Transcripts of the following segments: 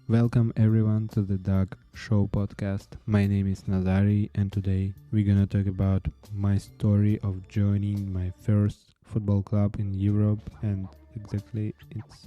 Welcome everyone to the Dog Show podcast. My name is Nazari, and today we're gonna talk about my story of joining my first football club in Europe, and exactly it's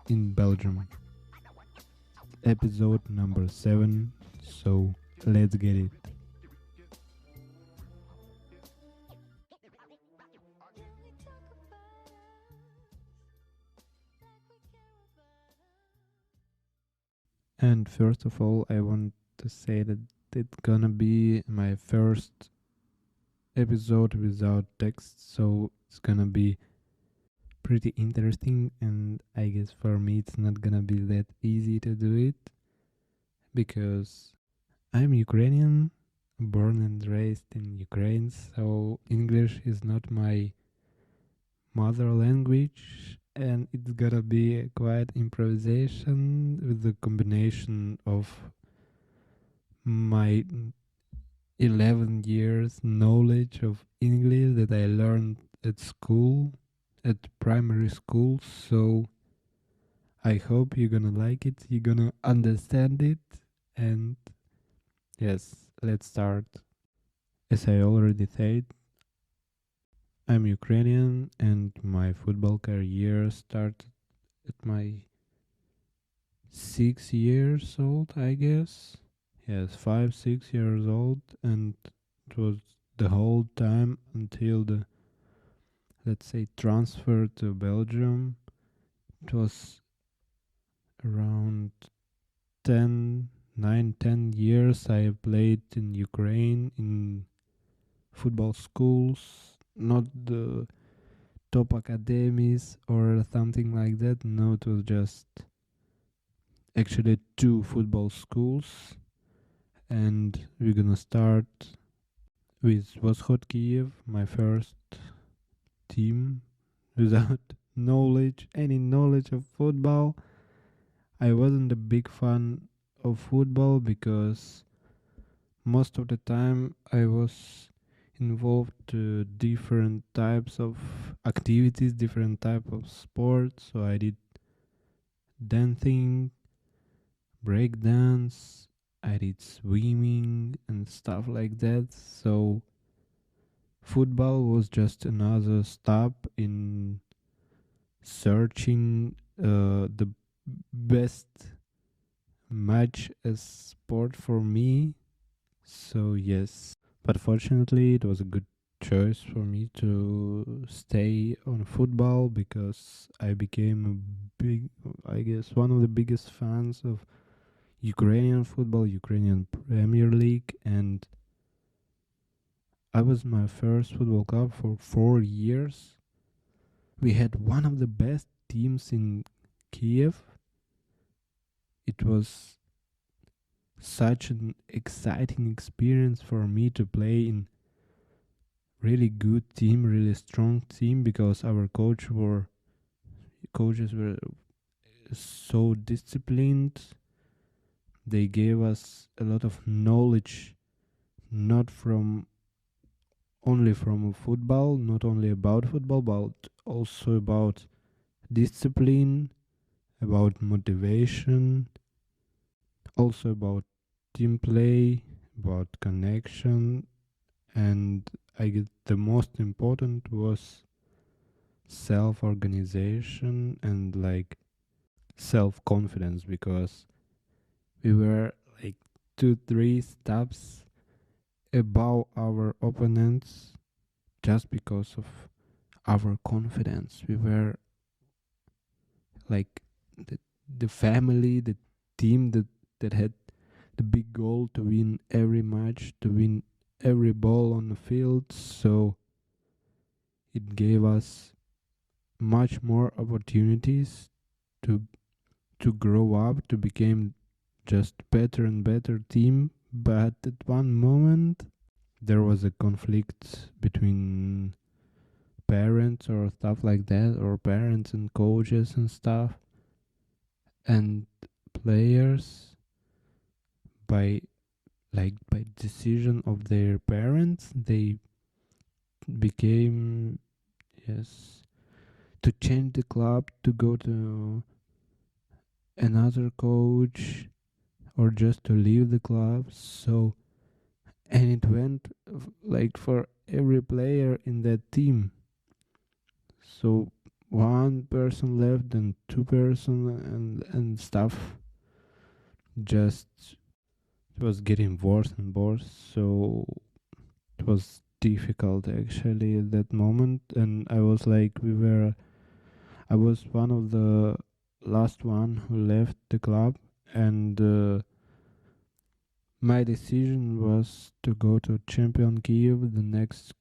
in Belgium. Episode number 7, so let's get it. And first of all, I want to say that it's gonna be my first episode without text, so it's gonna be pretty interesting, and I guess for me it's not gonna be that easy to do it because I'm Ukrainian, born and raised in Ukraine, so English is not my mother language, and it's gonna be a quiet improvisation with the combination of my 11 years knowledge of English that I learned at school, at primary school. So I hope you're gonna like it, you're gonna understand it, and yes, let's start. As I already said, I'm Ukrainian and my football career started at my 6 years old, I guess. Yes, 5, 6 years old, and it was the whole time until the, let's say, transfer to Belgium. It was around 10, 9, 10 years I played in Ukraine in football schools, not the top academies or something like that. No, it was just actually two football schools, and we're gonna start with Voshod Kiev, my first team, without any knowledge of football. I wasn't a big fan of football because most of the time I was involved to different types of activities, different type of sports. So I did dancing, breakdance, I did swimming and stuff like that. So football was just another stop in searching the best match as sport for me. So yes, but fortunately it was a good choice for me to stay on football because I became a big, I guess, one of the biggest fans of Ukrainian football, Ukrainian Premier League, and I was my first football club for 4 years. We had one of the best teams in Kiev. It was such an exciting experience for me to play in really good team, really strong team, because our coaches were so disciplined. They gave us a lot of knowledge, not from only from football, not only about football, but also about discipline, about motivation, also about team play, about connection, and I guess the most important was self organization and like self confidence, because we were like 2 3 steps above our opponents just because of our confidence. We were like the, the family, the team that had the big goal to win every match, to win every ball on the field. So it gave us much more opportunities to grow up, to become just better and better team. But at one moment there was a conflict between parents or stuff like that, or parents and coaches and stuff, and players. By decision of their parents, they became, yes, to change the club, to go to another coach or just to leave the club. So, and it went like for every player in that team. So one person left and two person and stuff just was getting worse and worse. So it was difficult actually at that moment, and I was like, I was one of the last one who left the club, and my decision was to go to Champion Kiev, the next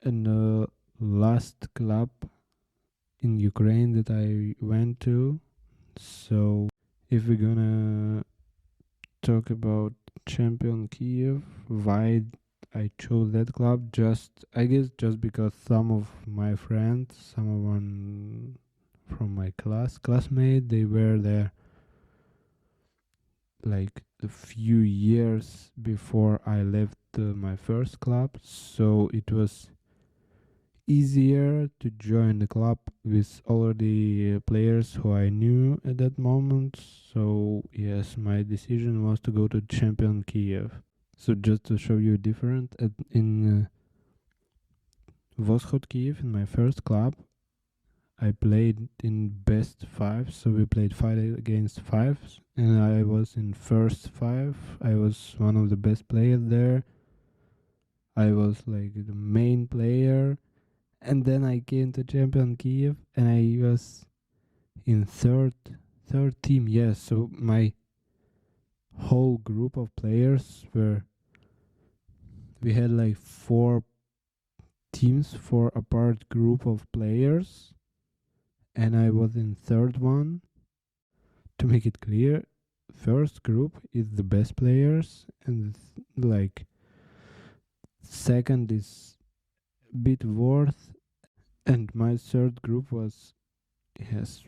and last club in Ukraine that I went to. So if we're gonna talk about Champion Kiev, why I chose that club, just I guess just because some of my friends, someone from my classmate, they were there like a few years before I left my first club, so it was easier to join the club with already players who I knew at that moment. So yes, my decision was to go to Champion Kiev. So just to show you different, in Voshod Kiev, in my first club, I played in best five. So we played 5 against 5, and I was in first 5. I was one of the best players there. I was like the main player, and then I came to Champion Kiev, and I was in third team. Yes, so my whole group of players were, we had like 4 teams, 4 apart group of players, and I was in third one. To make it clear, first group is the best players, and like second is a bit worse, and my third group was, yes,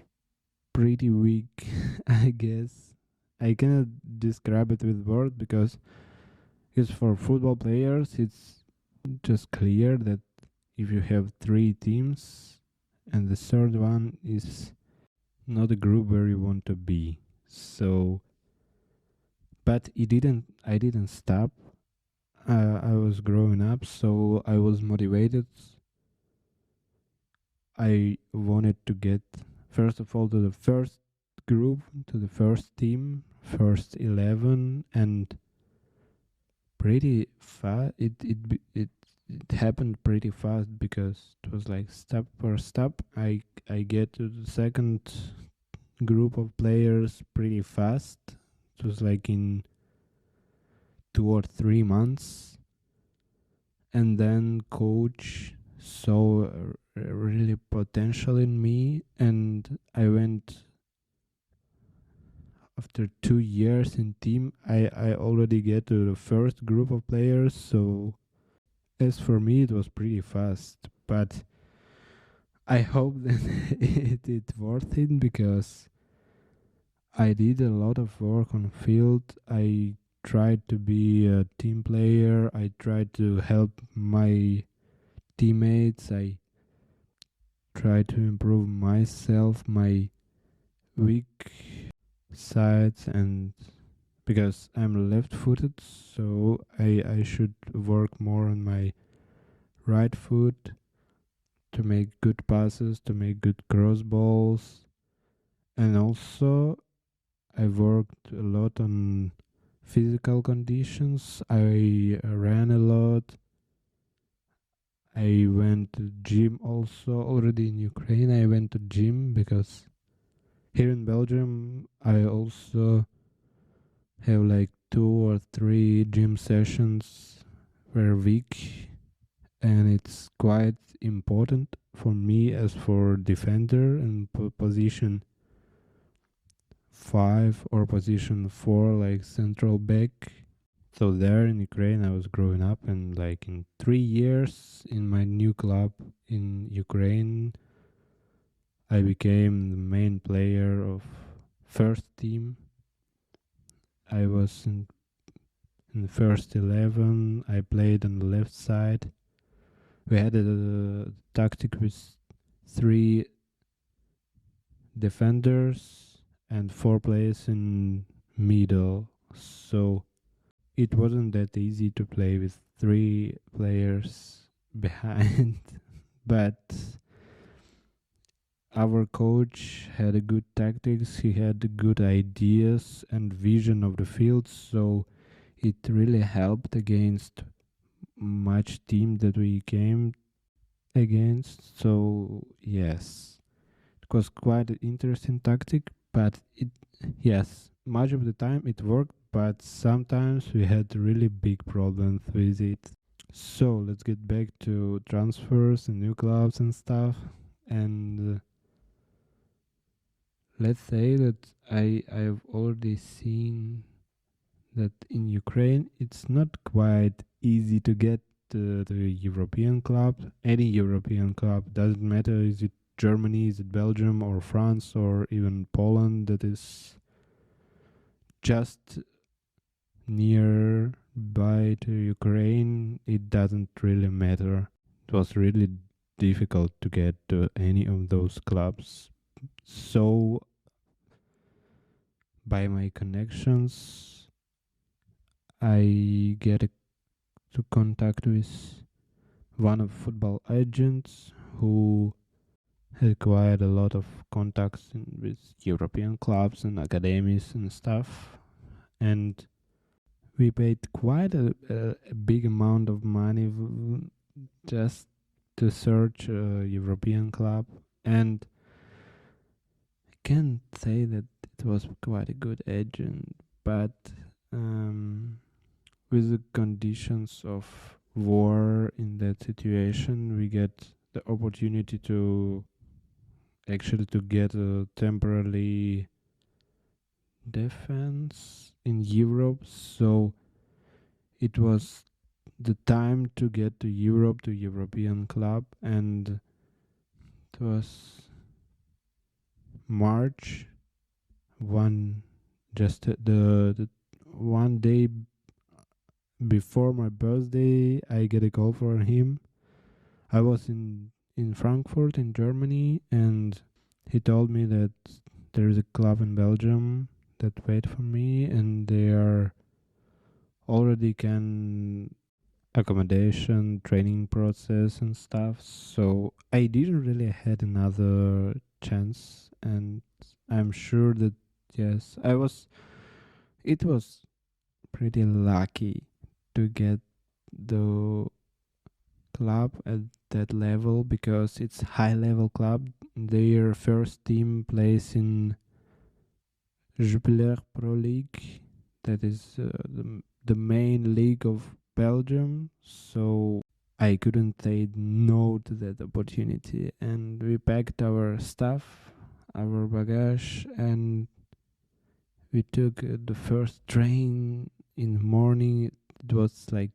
pretty weak. I guess I cannot describe it with words because it's for football players. It's just clear that if you have 3 teams and the third one is not a group where you want to be. So, but I didn't stop. I was growing up, so I was motivated. I wanted to get, first of all, to the first group, to the first team, first 11, and pretty fast. It happened pretty fast because it was like step per step. I get to the second group of players pretty fast. It was like in 2 or 3 months, and then coach saw really potential in me, and I went after 2 years in team. I already get to the first group of players, so as for me it was pretty fast, but I hope that it worth it because I did a lot of work on field. I tried to be a team player. I tried to help my teammates. I tried to improve myself, my weak sides, and because I'm left-footed, so I should work more on my right foot to make good passes, to make good cross balls, and also I worked a lot on physical conditions. I ran a lot. I went to gym also already in Ukraine. I went to gym because here in Belgium I also have like 2 or 3 gym sessions per week, and it's quite important for me as for defender and position 5 or position 4 like central back. So there in Ukraine, I was growing up, and like in 3 years in my new club in Ukraine, I became the main player of first team. I was in the first 11. I played on the left side. We had a tactic with 3 defenders and 4 players in middle. So it wasn't that easy to play with 3 players behind. But our coach had a good tactics, he had good ideas and vision of the field, so it really helped against much team that we came against. So yes, it was quite an interesting tactic, but it, yes, much of the time it worked, but sometimes we had really big problems with it. So let's get back to transfers and new clubs and stuff. And let's say that I've already seen that in Ukraine it's not quite easy to get the European club. Any European club, doesn't matter, is it Germany, is it Belgium or France or even Poland, that is just nearby to Ukraine, it doesn't really matter. It was really difficult to get to any of those clubs. So by my connections, I get to contact with one of football agents who had quite a lot of contacts with European clubs and academies and stuff. And we paid quite a big amount of money just to search a European club. And I can't say that it was quite a good agent, but with the conditions of war in that situation, we get the opportunity to actually to get a temporary defense in Europe. So it was the time to get to Europe, to European club, and it was March one, just the one day before my birthday. I get a call from him. I was in Frankfurt in Germany, and he told me that there is a club in Belgium that wait for me, and they are already can accommodation, training process and stuff. So I didn't really had another chance, and I'm sure that yes, I was. It was pretty lucky to get the club at that level because it's high level club. Their first team plays in Jupiler Pro League, that is the main league of Belgium. So I couldn't say no to that opportunity, and we packed our stuff, our baggage, and we took the first train in the morning. It was like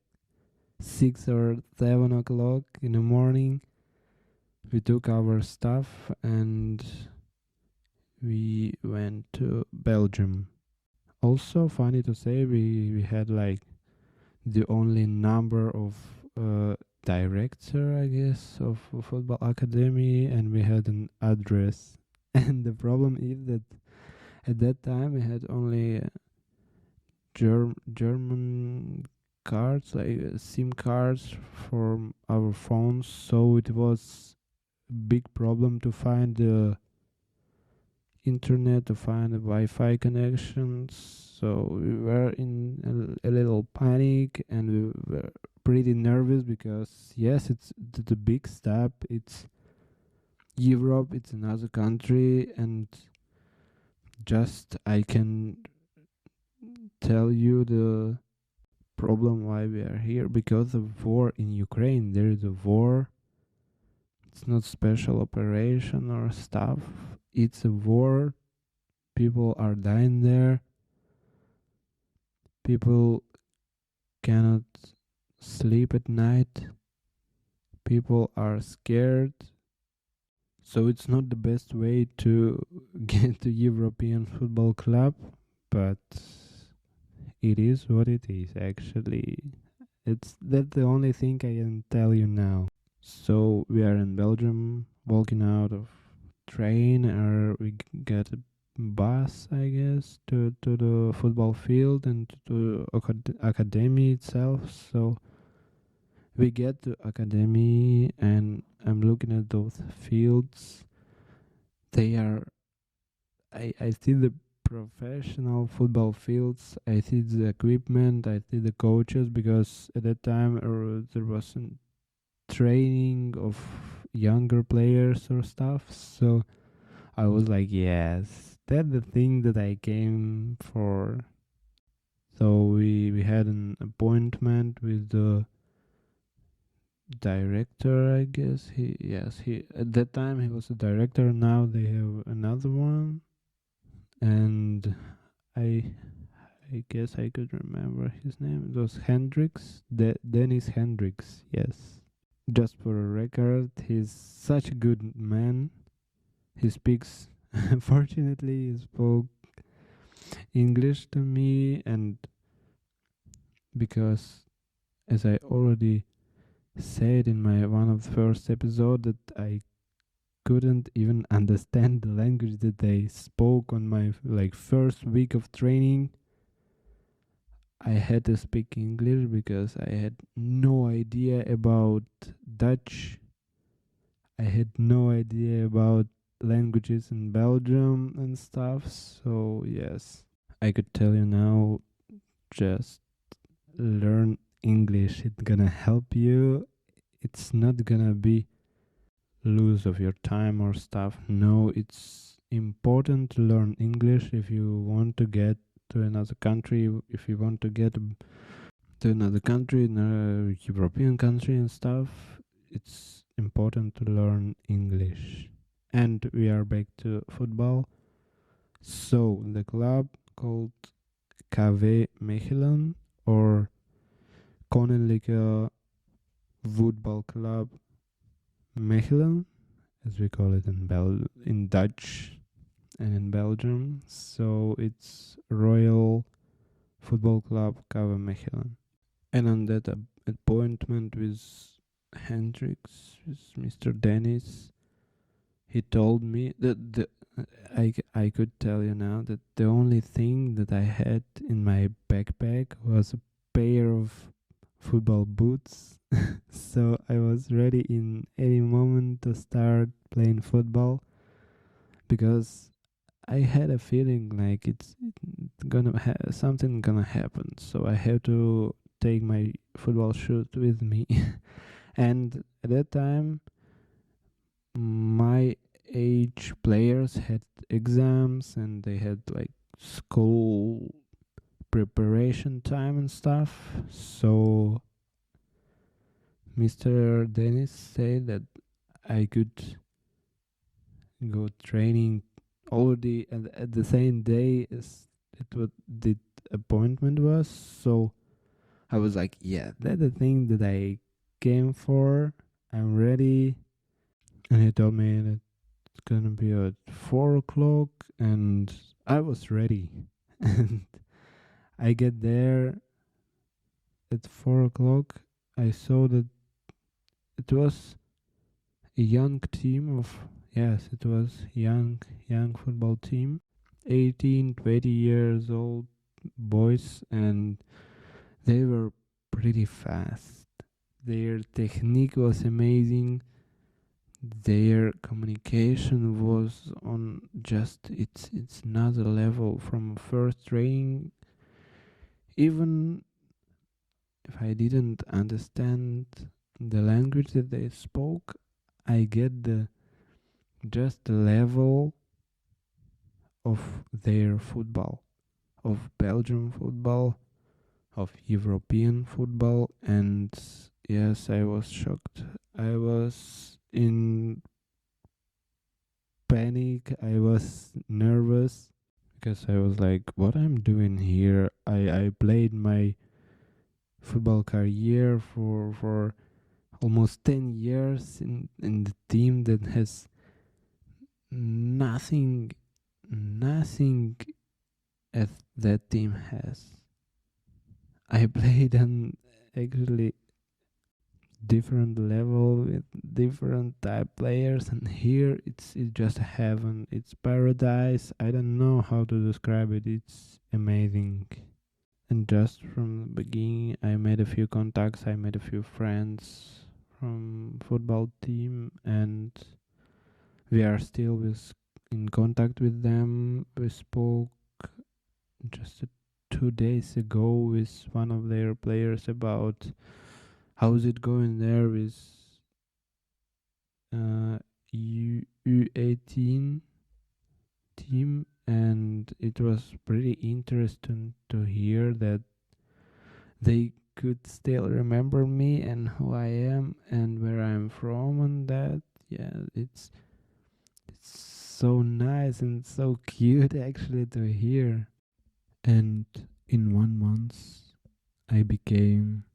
6 or 7 o'clock in the morning. We took our stuff and we went to Belgium. Also, funny to say, we had like the only number of director, I guess, of a football academy, and we had an address. And the problem is that at that time we had only German cards, like SIM cards for our phones, so it was a big problem to find the internet, to find the Wi-Fi connections. So we were in a little panic, and we were pretty nervous because yes, it's the big step. It's Europe, it's another country, and just I can tell you the problem why we are here, because of war in Ukraine. There is a war. It's not special operation or stuff. It's a war. People are dying there. People cannot sleep at night. People are scared. So it's not the best way to get to European football club, but it is what it is actually. That's the only thing I can tell you now. So we are in Belgium, walking out of train, or we get bus, I guess, to the football field and to academy itself. So we get to academy, and I'm looking at those fields. They are. I see the professional football fields. I see the equipment. I see the coaches, because at that time there wasn't training of younger players or stuff. So I was like, yes, that's the thing that I came for. So we had an appointment with the director, I guess. He at that time he was a director. Now they have another one, and I I guess I could remember his name. It was Hendrix, Dennis Hendrix. Yes. Just for a record, he's such a good man. He speaks. Fortunately, he spoke English to me, and because, as I already said in my one of the first episode, that I couldn't even understand the language that they spoke on my first week of training. I had to speak English because I had no idea about Dutch. I had no idea about languages in Belgium and stuff. So yes, I could tell you now, just learn English. It's gonna help you. It's not gonna be lose of your time or stuff. No, it's important to learn English if you want to get to another country, if you want to get to another country, another European country and stuff. It's important to learn English. And we are back to football. So the club called KV Mechelen, or Koninklijke Voetbalclub Mechelen, as we call it in Dutch and in Belgium. So it's Royal Football Club KV Mechelen. And on that appointment with Hendrix, with Mr. Dennis, he told me that I could tell you now that the only thing that I had in my backpack was a pair of football boots. So I was ready in any moment to start playing football, because I had a feeling like it's gonna something gonna happen. So I have to take my football shoes with me. And at that time, my age players had exams, and they had school preparation time and stuff. So Mr. Dennis said that I could go training already at the same day as it what the appointment was. So I was like, yeah, that's the thing that I came for. I'm ready. And he told me that it's gonna be at 4 o'clock, and I was ready. And I get there at 4 o'clock. I saw that it was a young team of, yes, it was young football team, 18, 20 years old boys, and they were pretty fast. Their technique was amazing. Their communication was on just it's another level from first training. Even if I didn't understand the language that they spoke, I get the level of their football, of Belgian football, of European football. And yes, I was shocked. I was in panic. I was nervous, because I was like, what I'm doing here? I played my football career for almost 10 years in the team that has nothing as that team has. I played on actually different level with different type players, and here it's just heaven. It's paradise. I don't know how to describe it. It's amazing. And just from the beginning, I made a few contacts. I made a few friends from football team, and we are still in contact with them. We spoke just 2 days ago with one of their players about how's it going there with U18 team, and it was pretty interesting to hear that they could still remember me and who I am and where I'm from, and that, yeah, it's so nice and so cute actually to hear. And in 1 month I became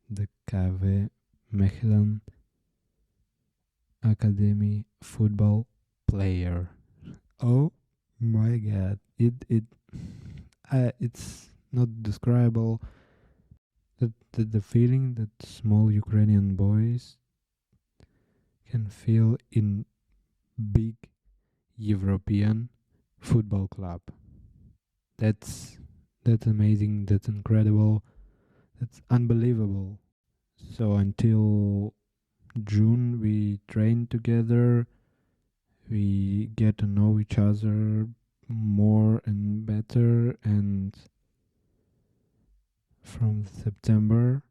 the KV Mechelen Academy football player. Oh my god, it's not describable. The feeling that small Ukrainian boys can feel in big European football club. That's that's amazing. That's incredible. That's unbelievable. So until June, we train together. We get to know each other more and better, and from September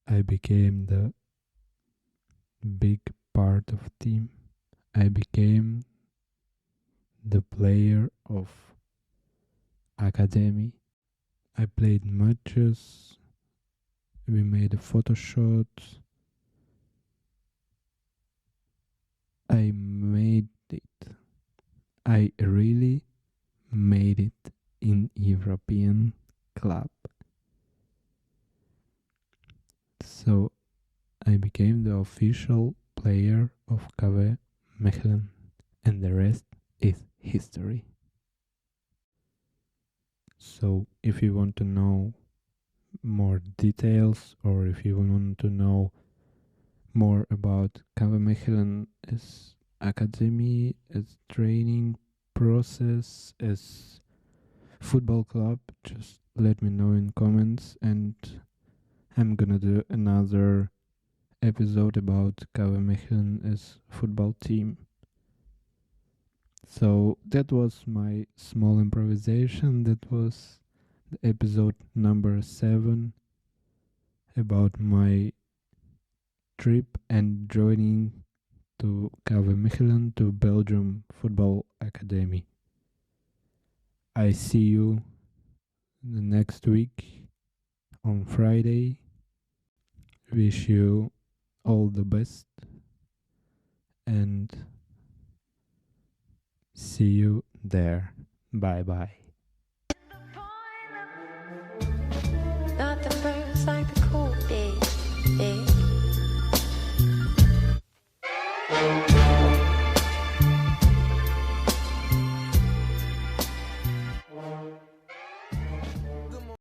I became the big part of team. I became the player of academy. I played matches. We made a photo shot. I made it. I really made it in European club. So I became the official player of KV Mechelen, and the rest is history. So if you want to know more details, or if you want to know more about KV Mechelen as academy, as training process, as football club, just let me know in comments, and I'm gonna do another episode about KV Mechelen as football team. So that was my small improvisation. That was the episode number 7 about my trip and joining to KV Mechelen, to Belgium Football Academy. I see you the next week on Friday. Wish you all the best, and see you there. Bye bye.